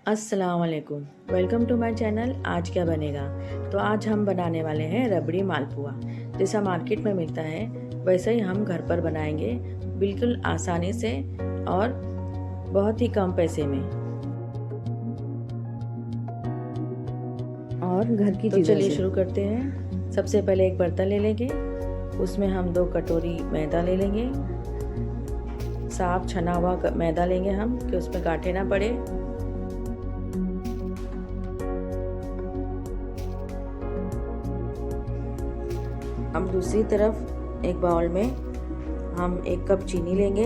अस्सलाम वालेकुम, welcome to my channel. आज क्या बनेगा? तो आज हम बनाने वाले हैं रबड़ी मालपुआ। जैसा मार्केट में मिलता है वैसे ही हम घर पर बनाएंगे, बिल्कुल आसानी से और बहुत ही कम पैसे में और घर की चीज़ों से। चलिए शुरू करते हैं। सबसे पहले एक बर्तन ले लेंगे, उसमें हम 2 कटोरी मैदा ले लेंगे। साफ छना हुआ मैदा लेंगे हम कि उसमें गांठें ना पड़े। अब दूसरी तरफ एक बाउल में हम 1 कप चीनी लेंगे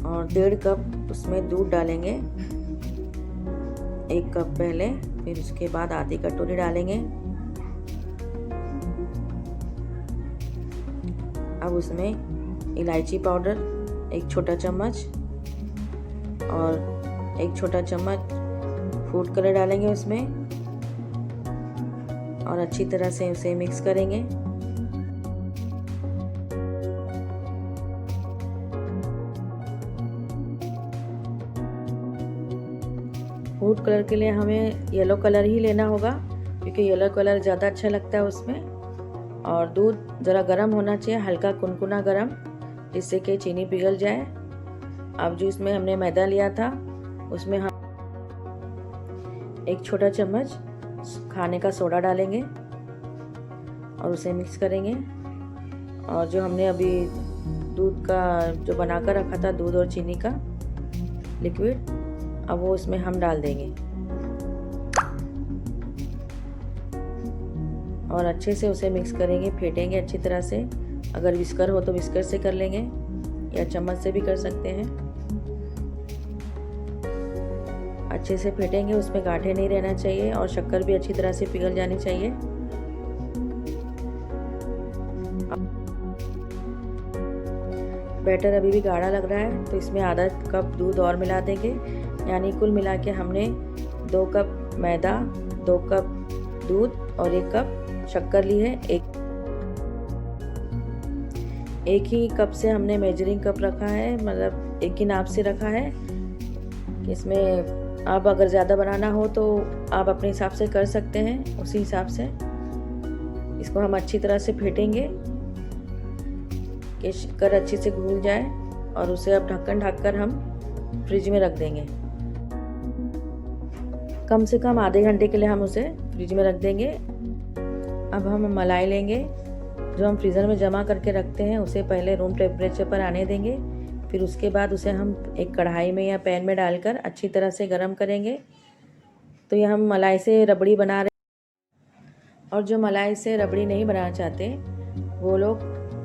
और 1.5 कप उसमें दूध डालेंगे। 1 कप पहले, फिर उसके बाद आधी कटोरी डालेंगे। अब उसमें इलायची पाउडर 1 छोटा चम्मच और 1 छोटा चम्मच फूड कलर डालेंगे उसमें और अच्छी तरह से उसे मिक्स करेंगे। फूड कलर के लिए हमें येलो कलर ही लेना होगा क्योंकि येलो कलर ज़्यादा अच्छा लगता है उसमें। और दूध ज़रा गर्म होना चाहिए, हल्का कुनकुना गर्म, जिससे कि चीनी पिघल जाए। अब जो इसमें हमने मैदा लिया था उसमें हम 1 छोटा चम्मच खाने का सोडा डालेंगे और उसे मिक्स करेंगे। और जो हमने अभी दूध का जो बनाकर रखा था, दूध और चीनी का लिक्विड, अब वो उसमें हम डाल देंगे और अच्छे से उसे मिक्स करेंगे, फेंटेंगे अच्छी तरह से। अगर विस्कर हो तो विस्कर से कर लेंगे या चम्मच से भी कर सकते हैं। अच्छे से फेंटेंगे, उसमें गांठें नहीं रहना चाहिए और शक्कर भी अच्छी तरह से पिघल जानी चाहिए। बैटर अभी भी गाढ़ा लग रहा है तो इसमें आधा कप दूध और मिला देंगे, यानी कुल मिला के हमने 2 कप मैदा, 2 कप दूध और 1 कप शक्कर ली है। एक ही कप से हमने मेजरिंग कप रखा है, मतलब एक ही नाप से रखा है। इसमें आप अगर ज़्यादा बनाना हो तो आप अपने हिसाब से कर सकते हैं, उसी हिसाब से। इसको हम अच्छी तरह से फेंटेंगे कि शक्कर अच्छे से घुल जाए और उसे अब ढक्कन ढककर हम फ्रिज में रख देंगे। कम से कम आधे घंटे के लिए हम उसे फ्रिज में रख देंगे। अब हम मलाई लेंगे, जो हम फ्रीज़र में जमा करके रखते हैं, उसे पहले रूम टेम्परेचर पर आने देंगे। फिर उसके बाद उसे हम एक कढ़ाई में या पैन में डालकर अच्छी तरह से गर्म करेंगे। तो ये हम मलाई से रबड़ी बना रहे हैं। और जो मलाई से रबड़ी नहीं बनाना चाहते वो लोग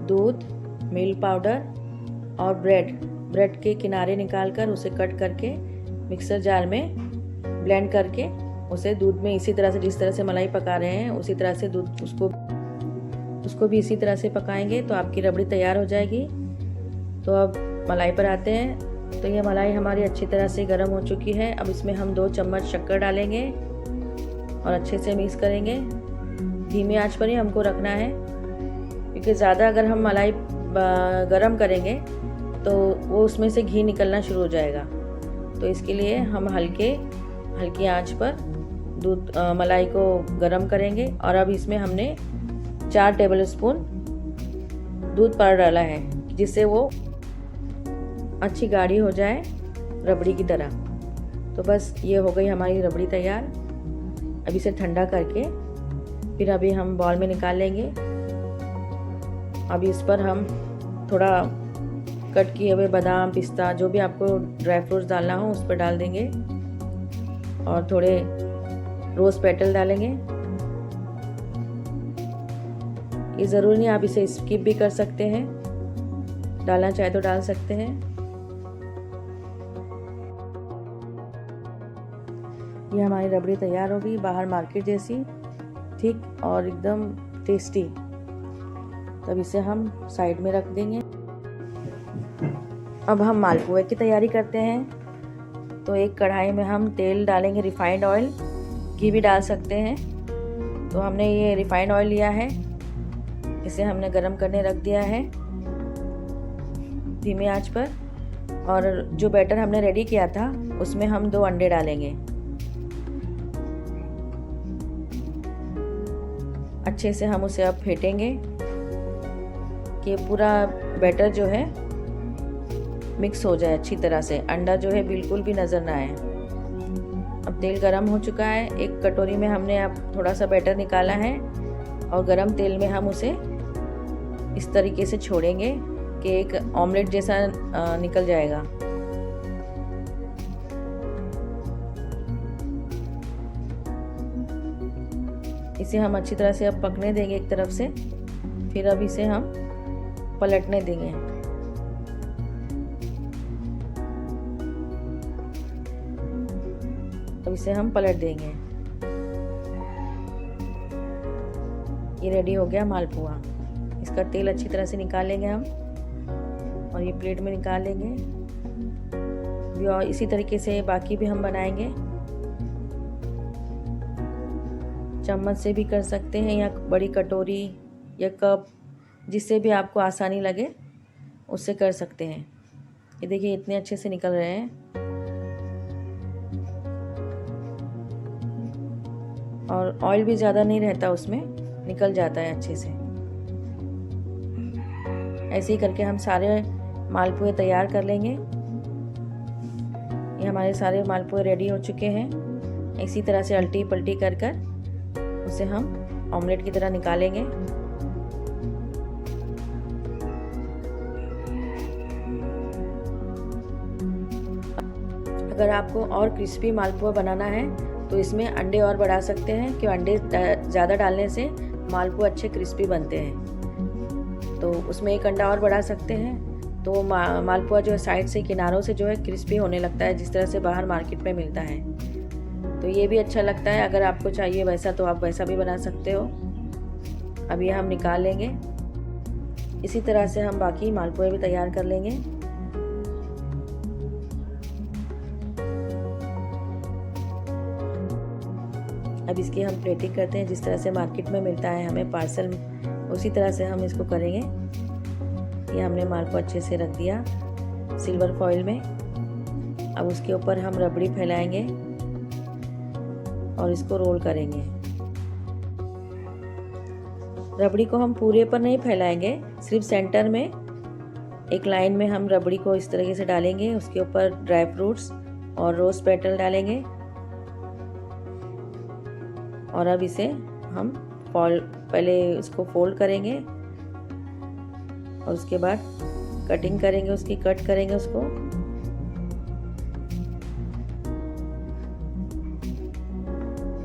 दूध, मिल्क पाउडर और ब्रेड के किनारे निकाल कर उसे कट करके मिक्सर जार में ब्लेंड करके उसे दूध में इसी तरह से, जिस तरह से मलाई पका रहे हैं उसी तरह से दूध उसको भी इसी तरह से पकाएंगे तो आपकी रबड़ी तैयार हो जाएगी। तो अब मलाई पर आते हैं। तो ये मलाई हमारी अच्छी तरह से गर्म हो चुकी है। अब इसमें हम 2 चम्मच शक्कर डालेंगे और अच्छे से मिक्स करेंगे। धीमी आंच पर ही हमको रखना है क्योंकि ज़्यादा अगर हम मलाई गर्म करेंगे तो वो उसमें से घी निकलना शुरू हो जाएगा। तो इसके लिए हम हल्की आंच पर मलाई को गर्म करेंगे। और अब इसमें हमने 4 टेबलस्पून दूध पाउडर डाला है जिससे वो अच्छी गाढ़ी हो जाए रबड़ी की तरह। तो बस ये हो गई हमारी रबड़ी तैयार। अब इसे ठंडा करके फिर अभी हम बॉल में निकाल लेंगे। अब इस पर हम थोड़ा कट किए हुए बादाम, पिस्ता, जो भी आपको ड्राई फ्रूट्स डालना हो उस पर डाल देंगे और थोड़े रोज़ पेटल डालेंगे। ये ज़रूरी नहीं, आप इसे स्किप भी कर सकते हैं, डालना चाहे तो डाल सकते हैं। ये हमारी रबड़ी तैयार हो गई, बाहर मार्केट जैसी थिक और एकदम टेस्टी। तब इसे हम साइड में रख देंगे। अब हम मालपुए की तैयारी करते हैं। तो एक कढ़ाई में हम तेल डालेंगे, रिफाइंड ऑयल, घी भी डाल सकते हैं। तो हमने ये रिफाइंड ऑयल लिया है, इसे हमने गरम करने रख दिया है धीमी आंच पर। और जो बैटर हमने रेडी किया था उसमें हम 2 अंडे डालेंगे। अच्छे से हम उसे अब फेंटेंगे कि पूरा बैटर जो है मिक्स हो जाए अच्छी तरह से, अंडा जो है बिल्कुल भी नज़र ना आए। अब तेल गरम हो चुका है। एक कटोरी में हमने अब थोड़ा सा बैटर निकाला है और गरम तेल में हम उसे इस तरीके से छोड़ेंगे कि एक ऑमलेट जैसा निकल जाएगा। इसे हम अच्छी तरह से अब पकने देंगे एक तरफ से, फिर अब इसे हम पलटने देंगे। अब इसे हम पलट देंगे। ये रेडी हो गया मालपुआ। इसका तेल अच्छी तरह से निकाल लेंगे हम और ये प्लेट में निकाल लेंगे। और इसी तरीके से बाकी भी हम बनाएंगे। चम्मच से भी कर सकते हैं या बड़ी कटोरी या कप, जिससे भी आपको आसानी लगे उससे कर सकते हैं। ये देखिए इतने अच्छे से निकल रहे हैं और ऑयल भी ज़्यादा नहीं रहता उसमें, निकल जाता है अच्छे से। ऐसे ही करके हम सारे मालपुए तैयार कर लेंगे। ये हमारे सारे मालपुए रेडी हो चुके हैं। इसी तरह से उल्टी पलटी कर कर उसे हम ऑमलेट की तरह निकालेंगे। अगर आपको और क्रिस्पी मालपुआ बनाना है तो इसमें अंडे और बढ़ा सकते हैं, क्योंकि अंडे ज़्यादा डालने से मालपुआ अच्छे क्रिस्पी बनते हैं। तो उसमें एक अंडा और बढ़ा सकते हैं तो मालपुआ जो है साइड से किनारों से जो है क्रिस्पी होने लगता है, जिस तरह से बाहर मार्केट में मिलता है। तो ये भी अच्छा लगता है। अगर आपको चाहिए वैसा तो आप वैसा भी बना सकते हो। अब ये हम निकाल लेंगे। इसी तरह से हम बाकी मालपुए भी तैयार कर लेंगे। अब इसकी हम प्लेटिंग करते हैं जिस तरह से मार्केट में मिलता है हमें पार्सल, उसी तरह से हम इसको करेंगे। ये हमने मालपुआ अच्छे से रख दिया सिल्वर फॉइल में। अब उसके ऊपर हम रबड़ी फैलाएंगे और इसको रोल करेंगे। रबड़ी को हम पूरे पर नहीं फैलाएंगे, सिर्फ सेंटर में एक लाइन में हम रबड़ी को इस तरीके से डालेंगे। उसके ऊपर ड्राई फ्रूट्स और रोज पेटल डालेंगे और अब इसे हम पहले इसको फोल्ड करेंगे और उसके बाद कटिंग करेंगे, उसकी कट करेंगे उसको।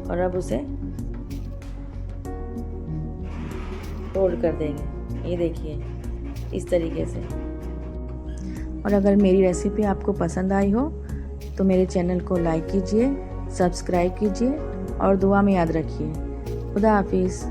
और अब उसे फोल्ड कर देंगे, ये देखिए इस तरीके से। और अगर मेरी रेसिपी आपको पसंद आई हो तो मेरे चैनल को लाइक कीजिए, सब्सक्राइब कीजिए और दुआ में याद रखिए। खुदा हाफिज़।